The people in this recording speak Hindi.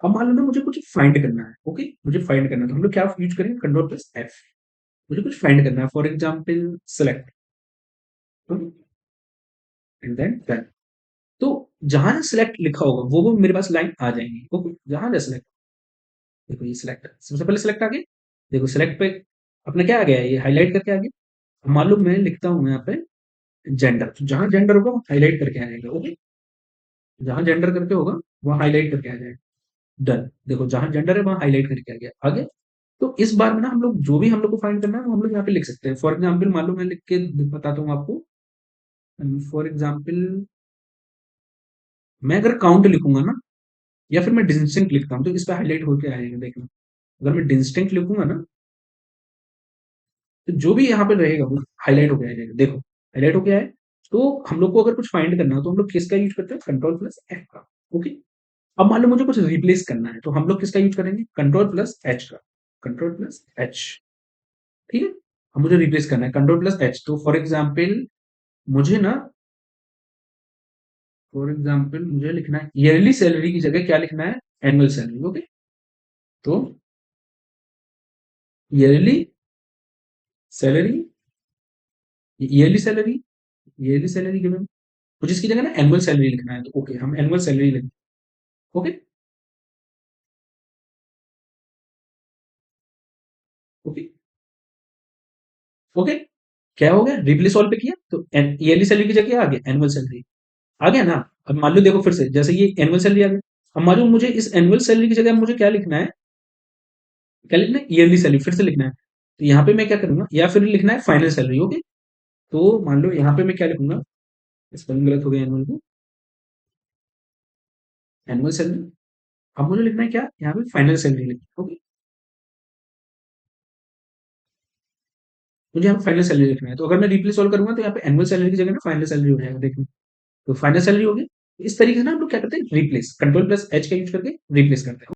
अब मान लो ना मुझे कुछ फाइंड करना है, ओके, मुझे फाइंड करना है, तो हम लोग क्या यूज करेंगे, कंट्रोल प्लस एफ। मुझे कुछ फाइंड करना है, for example select, and then done. तो जहां सेलेक्ट लिखा होगा वो मेरे पास लाइन आ जाएंगी, ओके, जहां सेलेक्ट, देखो ये सिलेक्ट, सबसे पहले सिलेक्ट आ गया, देखो सिलेक्ट पे अपने क्या आ गया, ये हाईलाइट करके आ गया। अब मान लो मैं लिखता हूँ यहाँ पे जेंडर, तो जहां जेंडर होगा वो हाईलाइट करके आ जाएगा, ओके, जहां जेंडर करके होगा वहां हाईलाइट करके आ जाएगा, डन। देखो जहां जेंडर है वहां हाईलाइट करके आ गया, आगे। तो इस बार में ना हम लोग जो भी हम लोग को फाइंड करना है वो हम लोग यहाँ पे लिख सकते हैं। फॉर एग्जाम्पल मान लो मैं लिख के बताता हूँ आपको, फॉर एग्जाम्पल मैं अगर काउंट लिखूंगा ना, या फिर मैं डिस्टिंक्ट लिखता हूँ, तो इस पे हाईलाइट होकर आएगा, देखना। अगर मैं डिस्टिंक्ट लिखूंगा ना, तो जो भी यहाँ पे रहेगा वो हाईलाइट होकर आ जाएगा, देखो हाईलाइट होकर आए। तो हम लोग को अगर कुछ फाइंड करना हो तो हम लोग किसका यूज करते हैं, कंट्रोल प्लस एफ का, ओके। अब मान लो मुझे कुछ रिप्लेस करना है, तो हम लोग किसका यूज करेंगे, कंट्रोल प्लस एच का, कंट्रोल प्लस एच, ठीक है। अब मुझे रिप्लेस करना है कंट्रोल प्लस एच, तो फॉर एग्जाम्पल मुझे ना, फॉर एग्जाम्पल मुझे लिखना है ईयरली सैलरी की जगह क्या लिखना है, एनुअल सैलरी, ओके। तो yearly salary, yearly salary, yearly salary given, मुझे इसकी जगह ना एनुअल सैलरी लिखना है, तो ओके हम एनुअल सैलरी लिख, ओके, ओके, ओके। क्या हो गया, रिप्लेस ऑल पे किया तो ईयरली सैलरी की जगह आ गया एनुअल सैलरी, आ गया ना। अब मान लो देखो फिर से जैसे ये एनुअल सैलरी आ गया, अब मान लो मुझे इस एनुअल सैलरी की जगह मुझे क्या लिखना है, क्या लिखना है, ईयरली सैलरी फिर से लिखना है। तो यहाँ पे मैं क्या करूंगा, या फिर लिखना है फाइनल सैलरी, ओके। तो मान लो यहाँ पे मैं क्या लिखूंगा, स्पेलिंग गलत हो गया, एनुअल को एनुअल सैलरी। अब मुझे लिखना है क्या, यहाँ पे फाइनल सैलरी लिखना, ओके, मुझे यहाँ पे फाइनल सैलरी लिखना है। तो अगर मैं रिप्लेस सॉल्व करूंगा तो यहाँ पे एनुअल सैलरी की जगह ना फाइनल सैलरी हो जाएगा, देखो। तो फाइनल सैलरी होगी। इस तरीके से ना हम लोग क्या करते हैं, रिप्लेस, कंट्रोल प्लस एच का यूज करके रिप्लेस करते हैं।